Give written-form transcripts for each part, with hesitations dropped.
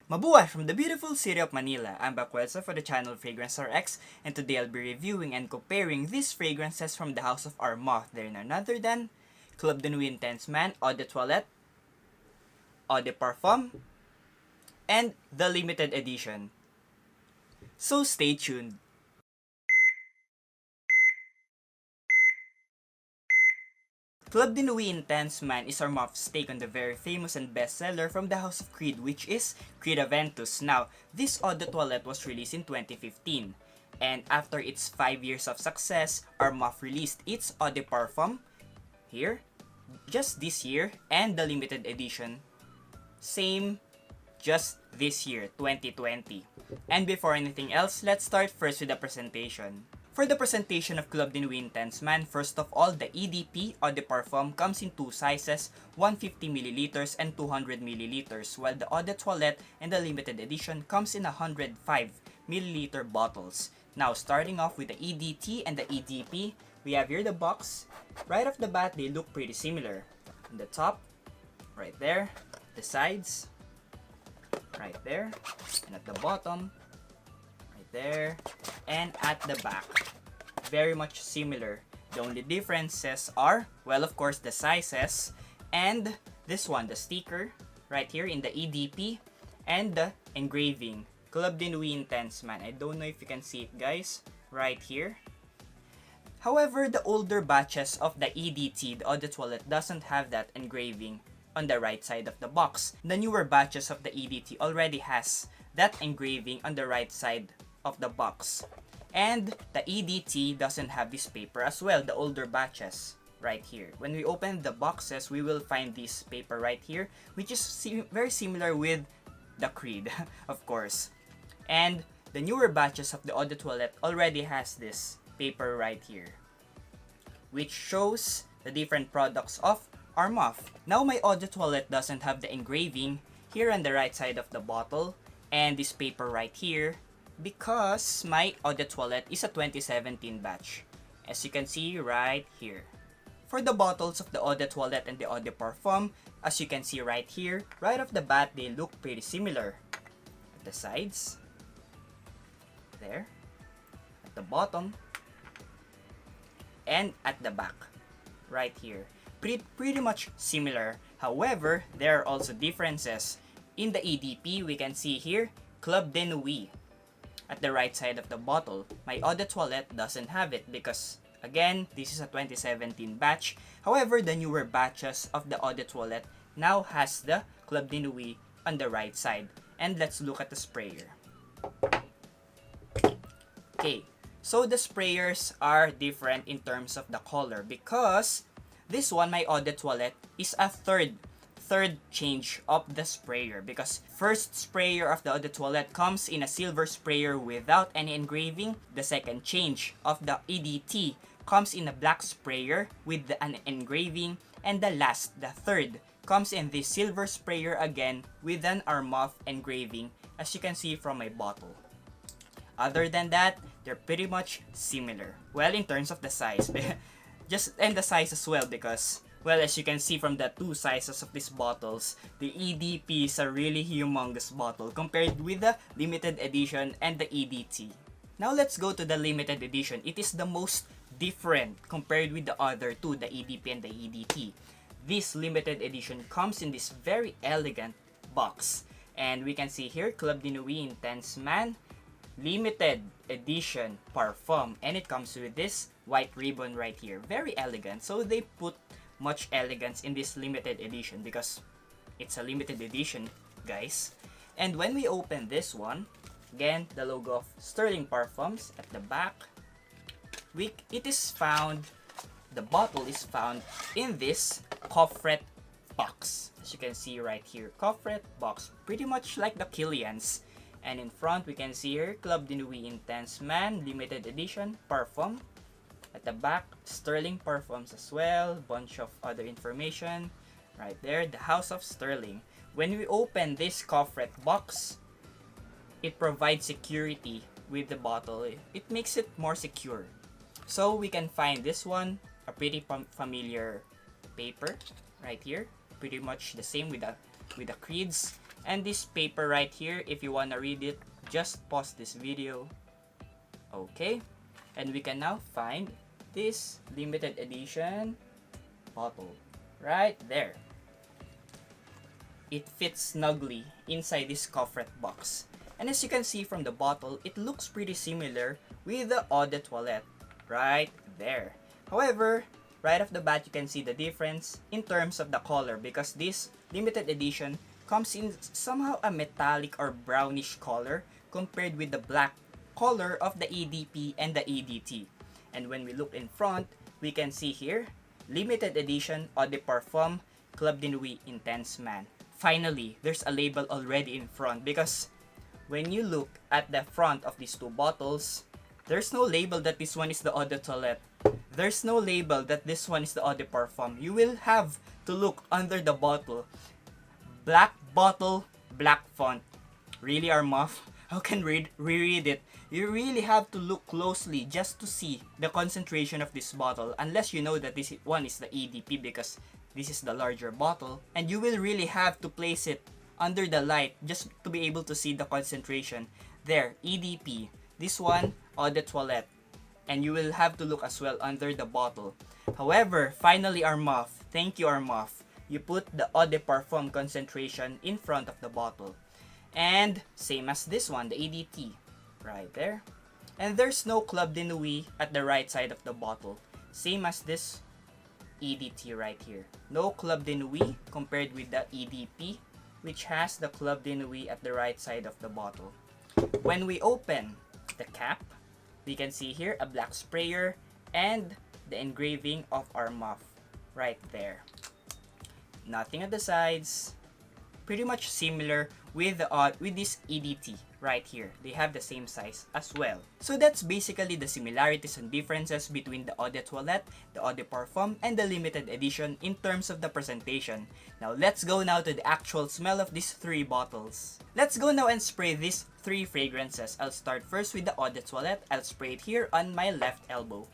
Mabuhay from the beautiful city of Manila. I'm Bakwelsa for the channel Fragrance RX, and today I'll be reviewing and comparing these fragrances from the house of Armaf. They're none other than Club de Nuit Intense Man, Eau de Toilette, Eau de Parfum, and the limited edition. So stay tuned. Club de Nuit Intense Man is Armaf's take on the very famous and bestseller from the House of Creed, which is Creed Aventus. Now, this Eau de Toilette was released in 2015, and after its 5 years of success, Armaf released its Eau de Parfum here, just this year, and the limited edition, same, just this year, 2020. And before anything else, let's start first with the presentation. For the presentation of Club de Nuit Intense Man, first of all, the EDP Eau de Parfum comes in two sizes, 150ml and 200ml, while the Eau de Toilette and the limited edition comes in 105ml bottles. Now, starting off with the EDT and the EDP, we have here the box. Right off the bat, they look pretty similar. On the top, right there, the sides, right there, and at the bottom, right there, and at the back. Very much similar. The only differences are, well, of course, the sizes, and this one, the sticker, right here in the EDP, and the engraving. Club de Nuit Intense Man. I don't know if you can see it, guys, right here. However, the older batches of the EDT, the Eau de Toilette, doesn't have that engraving on the right side of the box. The newer batches of the EDT already has that engraving on the right side of the box. And the EDT doesn't have this paper as well, the older batches, right here. When we open the boxes, we will find this paper right here, which is very similar with the Creed, of course. And the newer batches of the Eau de Toilette already has this paper right here, which shows the different products of Armaf. Now, my Eau de Toilette doesn't have the engraving here on the right side of the bottle, and this paper right here, because my Eau de Toilette is a 2017 batch, as you can see right here. For the bottles of the Eau de Toilette and the Eau de Parfum, as you can see right here, right off the bat, they look pretty similar. At the sides, there, at the bottom, and at the back, right here. Pretty much similar. However, there are also differences. In the EDP, we can see here, Club de Nuit. At the right side of the bottle, my Eau de Toilette doesn't have it because, again, this is a 2017 batch. However, the newer batches of the Eau de Toilette now has the Club de Nuit on the right side. And let's look at the sprayer. Okay, so the sprayers are different in terms of the color because this one, my Eau de Toilette, is a third change of the sprayer, because first sprayer of the Eau de Toilette comes in a silver sprayer without any engraving. The second change of the EDT comes in a black sprayer with an engraving, and the third, comes in this silver sprayer again with an Armaf engraving, as you can see from my bottle. Other than that, they're pretty much similar. Well, in terms of the size, and the size as well, because, well, as you can see from the two sizes of these bottles, the EDP is a really humongous bottle compared with the limited edition and the EDT. Now let's go to the limited edition. It is the most different compared with the other two, the EDP and the EDT. This limited edition comes in this very elegant box. And we can see here, Club de Nuit Intense Man, limited edition parfum. And it comes with this white ribbon right here. Very elegant. So they put much elegance in this limited edition because it's a limited edition, guys. And when we open this one, again, the logo of Sterling Parfums at the back, the bottle is found in this coffret box. As you can see right here, coffret box, pretty much like the Kilian's. And in front, we can see here, Club de Nuit Intense Man, limited edition, parfum. At the back, Sterling Parfums as well, bunch of other information. Right there, the House of Sterling. When we open this coffret box, it provides security with the bottle. It makes it more secure. So we can find this one, a pretty familiar paper right here. Pretty much the same with the Creeds. And this paper right here, if you wanna read it, just pause this video. Okay, and we can now find this limited edition bottle right there. It fits snugly inside this coffret box. And as you can see from the bottle, it looks pretty similar with the Eau de Toilette right there. However, right off the bat, you can see the difference in terms of the color because this limited edition comes in somehow a metallic or brownish color compared with the black color of the EDP and the EDT. And when we look in front, we can see here, limited edition Eau de Parfum Club de Nuit Intense Man. Finally, there's a label already in front because when you look at the front of these two bottles, there's no label that this one is the Eau de Toilette. There's no label that this one is the Eau de Parfum. You will have to look under the bottle. Black bottle, black font. Really, Armaf? How can we read it? You really have to look closely just to see the concentration of this bottle unless you know that this one is the EDP because this is the larger bottle. And you will really have to place it under the light just to be able to see the concentration. There, EDP. This one, Eau de Toilette. And you will have to look as well under the bottle. However, finally Armaf, thank you Armaf, you put the Eau de Parfum concentration in front of the bottle. And same as this one, the EDT, right there. And there's no Club de Nuit at the right side of the bottle. Same as this EDT right here. No Club de Nuit compared with the EDP, which has the Club de Nuit at the right side of the bottle. When we open the cap, we can see here a black sprayer and the engraving of Armaf right there. Nothing at the sides. Pretty much similar with this EDT right here. They have the same size as well. So that's basically the similarities and differences between the Eau de Toilette, the Eau de Parfum, and the limited edition in terms of the presentation. Now let's go now to the actual smell of these three bottles. Let's go now and spray these three fragrances. I'll start first with the Eau de Toilette. I'll spray it here on my left elbow.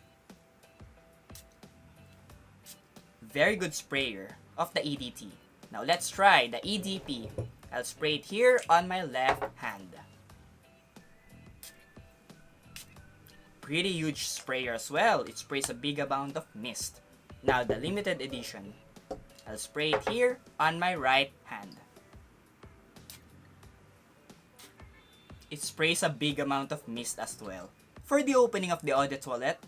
Very good sprayer of the EDT. Now let's try the EDP. I'll spray it here on my left hand. Pretty huge sprayer as well. It sprays a big amount of mist. Now the limited edition. I'll spray it here on my right hand. It sprays a big amount of mist as well. For the opening of the Eau de Toilette,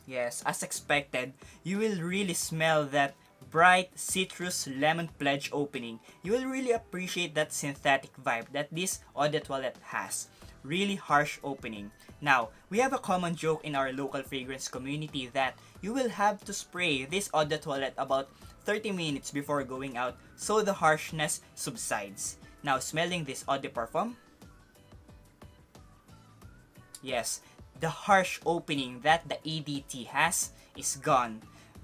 yes, as expected, you will really smell that bright citrus lemon pledge opening. You will really appreciate that synthetic vibe that this Eau de Toilette has. Really harsh opening. Now, we have a common joke in our local fragrance community that you will have to spray this Eau de Toilette about 30 minutes before going out so the harshness subsides. Now, smelling this Eau de Parfum. Yes, the harsh opening that the EDT has is gone.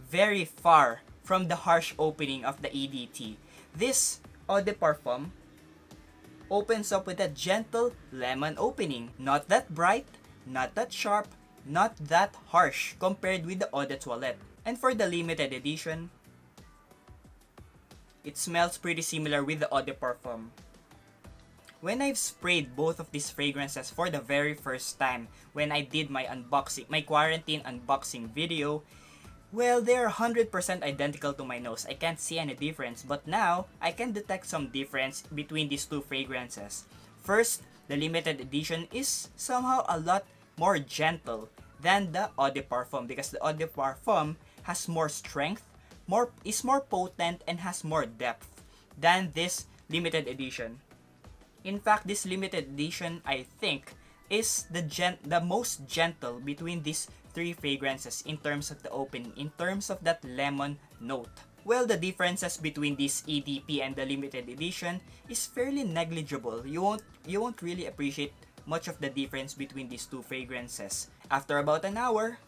Very far from the harsh opening of the EDT. This Eau de Parfum opens up with a gentle lemon opening. Not that bright, not that sharp, not that harsh compared with the Eau de Toilette. And for the limited edition, it smells pretty similar with the Eau de Parfum. When I've sprayed both of these fragrances for the very first time, when I did my quarantine unboxing video, well, they're 100% identical to my nose. I can't see any difference, but now I can detect some difference between these two fragrances. First, the limited edition is somehow a lot more gentle than the Eau de Parfum because the Eau de Parfum has more strength, is more potent, and has more depth than this limited edition. In fact, this limited edition, I think, is the most gentle between these three fragrances in terms of the opening, in terms of that lemon note. Well, the differences between this EDP and the limited edition is fairly negligible. You won't really appreciate much of the difference between these two fragrances. After about an hour,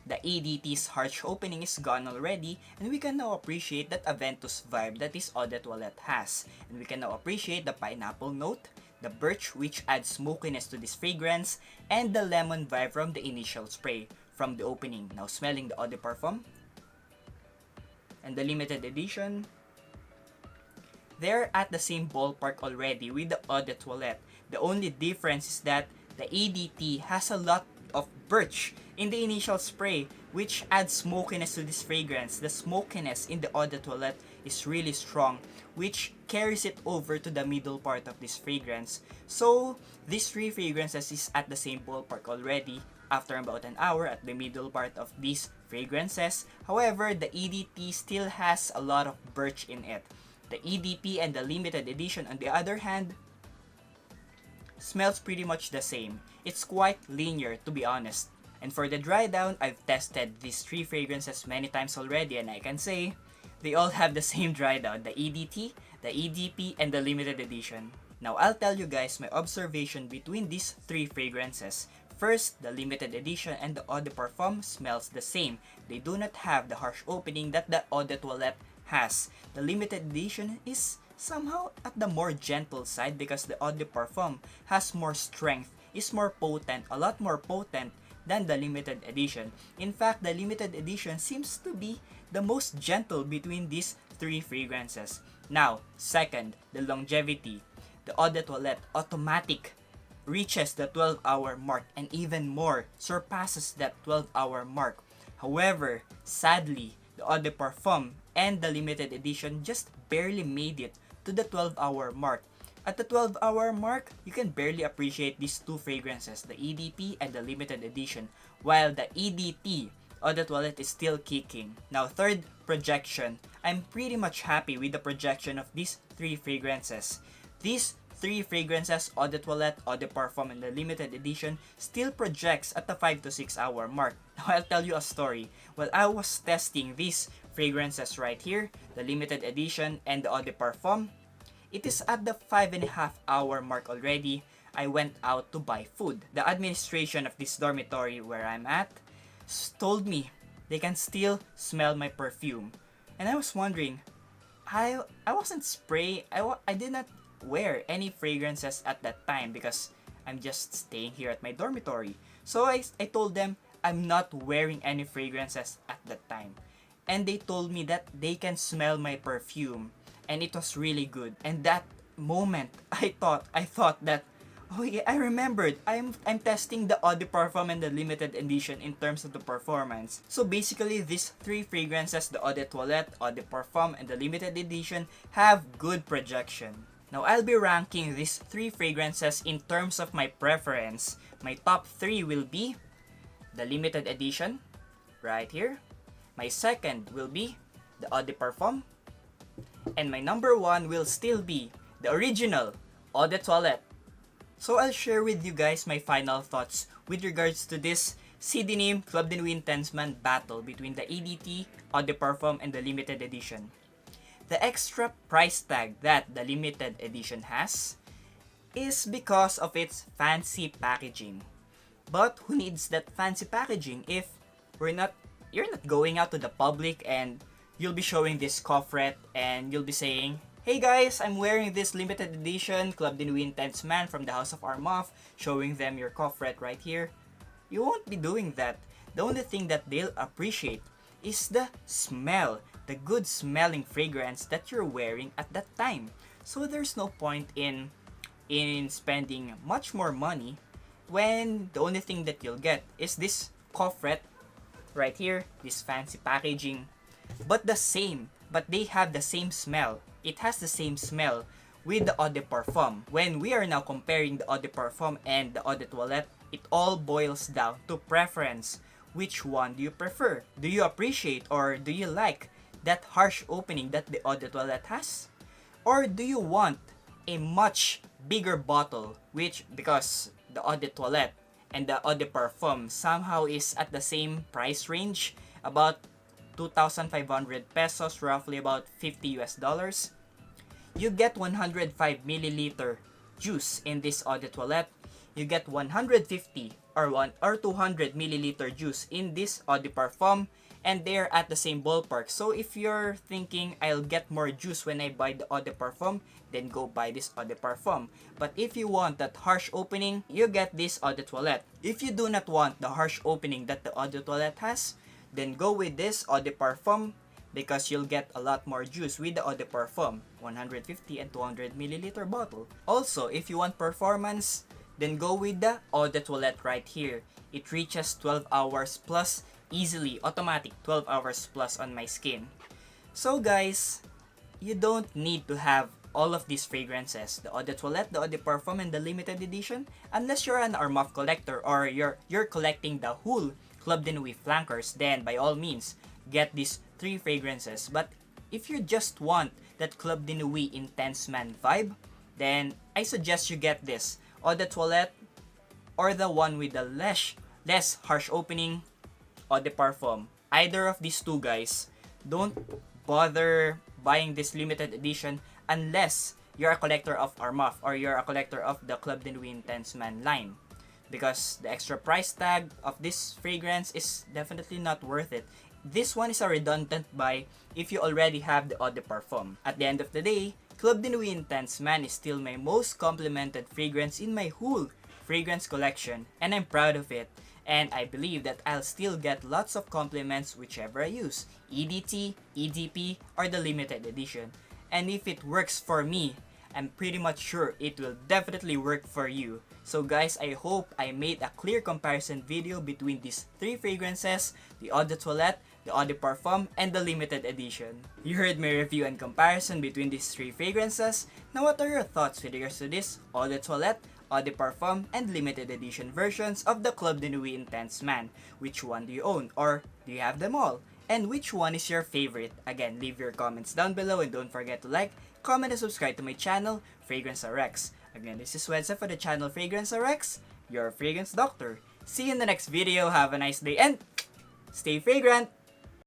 the EDT's harsh opening is gone already, and we can now appreciate that Aventus vibe that this Eau de Toilette has. And we can now appreciate the pineapple note, the birch which adds smokiness to this fragrance, and the lemon vibe from the initial spray from the opening. Now smelling the Eau de Parfum and the limited edition, they're at the same ballpark already with the Eau de Toilette. The only difference is that the EDT has a lot of birch in the initial spray, which adds smokiness to this fragrance. The smokiness in the Eau de Toilette is really strong, which carries it over to the middle part of this fragrance. So these three fragrances is at the same ballpark already after about an hour at the middle part of these fragrances. However, the EDT still has a lot of birch in it. The EDP and the limited edition, on the other hand, smells pretty much the same. It's quite linear, to be honest. And for the dry down, I've tested these three fragrances many times already, and I can say they all have the same dry down: the EDT, the EDP, and the limited edition. Now I'll tell you guys my observation between these three fragrances. First, the limited edition and the Eau de Parfum smells the same. They do not have the harsh opening that the Eau de Toilette has. The limited edition is somehow at the more gentle side because the Eau de Parfum has more strength, is more potent, a lot more potent than the limited edition. In fact, the limited edition seems to be the most gentle between these three fragrances. Now, second, the longevity. The Eau de Toilette Automatic reaches the 12-hour mark and even more, surpasses that 12-hour mark. However, sadly, the Eau de Parfum and the limited edition just barely made it to the 12-hour mark. At the 12-hour mark, you can barely appreciate these two fragrances, the EDP and the limited edition, while the EDT, Eau de Toilette, is still kicking. Now, third, projection. I'm pretty much happy with the projection of these three fragrances. These three fragrances, Eau de Toilette, Eau de Parfum, and the limited edition, still projects at the 5 to 6 hour mark. Now, I'll tell you a story. While I was testing these fragrances right here, the limited edition and the Eau de Parfum, it is at the 5.5 hour mark already. I went out to buy food. The administration of this dormitory where I'm at told me they can still smell my perfume. And I was wondering, I wasn't I did not wear any fragrances at that time because I'm just staying here at my dormitory. So I told them I'm not wearing any fragrances at that time. And they told me that they can smell my perfume. And it was really good. And that moment, I thought that, oh yeah, I remembered. I'm testing the Eau de Parfum and the limited edition in terms of the performance. So basically, these three fragrances, the Eau de Toilette, Eau de Parfum, and the limited edition, have good projection. Now, I'll be ranking these three fragrances in terms of my preference. My top three will be the limited edition, right here. My second will be the Eau de Parfum. And my number one will still be the original Eau de Toilette. So I'll share with you guys my final thoughts with regards to this CDNIM Club de Nuit Intense-Man battle between the EDT, Eau de Parfum, and the limited edition. The extra price tag that the limited edition has is because of its fancy packaging. But who needs that fancy packaging if you're not going out to the public and you'll be showing this coffret and you'll be saying, "Hey guys, I'm wearing this limited edition Club de Nuit Intense-Man from the House of Armaf," showing them your coffret right here. You won't be doing that. The only thing that they'll appreciate is the smell, the good smelling fragrance that you're wearing at that time. So there's no point in spending much more money when the only thing that you'll get is this coffret right here, this fancy packaging. But they have the same smell. It has the same smell with the Eau de Parfum. When we are now comparing the Eau de Parfum and the Eau de Toilette, it all boils down to preference. Which one do you prefer? Do you appreciate or do you like that harsh opening that the Eau de Toilette has? Or do you want a much bigger bottle, which, because the Eau de Toilette and the Eau de Parfum somehow is at the same price range, about 2,500 pesos, roughly about $50 US. You get 105 milliliter juice in this Eau de Toilette. You get 150 or 200 milliliter juice in this Eau de Parfum, and they're at the same ballpark. So if you're thinking I'll get more juice when I buy the Eau de Parfum, then go buy this Eau de Parfum. But if you want that harsh opening, you get this Eau de Toilette. If you do not want the harsh opening that the Eau de Toilette has, then go with this Eau de Parfum. because you'll get a lot more juice with the Eau de Parfum 150 and 200 milliliter bottle. Also, if you want performance, then go with the Eau de Toilette right here. It reaches 12 hours plus, easily, automatic 12 hours plus on my skin. So guys, you don't need to have all of these fragrances, the Eau de Toilette, the Eau de Parfum, and the limited edition, unless you're an Armaf collector or you're collecting the whole Club de Nuit flankers, then by all means, get these 3 fragrances. But if you just want that Club de Nuit Intense Man vibe, then I suggest you get this, Eau de Toilette, or the one with the less harsh opening, Eau de Parfum. Either of these two, guys. Don't bother buying this limited edition unless you're a collector of Armaf or you're a collector of the Club de Nuit Intense Man line, because the extra price tag of this fragrance is definitely not worth it. This one is a redundant buy if you already have the Eau de Parfum. At the end of the day, Club de Nuit Intense Man is still my most complimented fragrance in my whole fragrance collection, and I'm proud of it. And I believe that I'll still get lots of compliments whichever I use, EDT, EDP, or the limited edition. And if it works for me, I'm pretty much sure it will definitely work for you. So guys, I hope I made a clear comparison video between these 3 fragrances, the Eau de Toilette, the Eau de Parfum, and the limited edition. You heard my review and comparison between these 3 fragrances. Now what are your thoughts with regards to this Eau de Toilette, Eau de Parfum, and limited edition versions of the Club de Nuit Intense Man? Which one do you own, or do you have them all? And which one is your favorite? Again, leave your comments down below and don't forget to like, comment, and subscribe to my channel, Fragrance RX. Again, this is Wednesday for the channel Fragrance RX, your fragrance doctor. See you in the next video. Have a nice day and stay fragrant!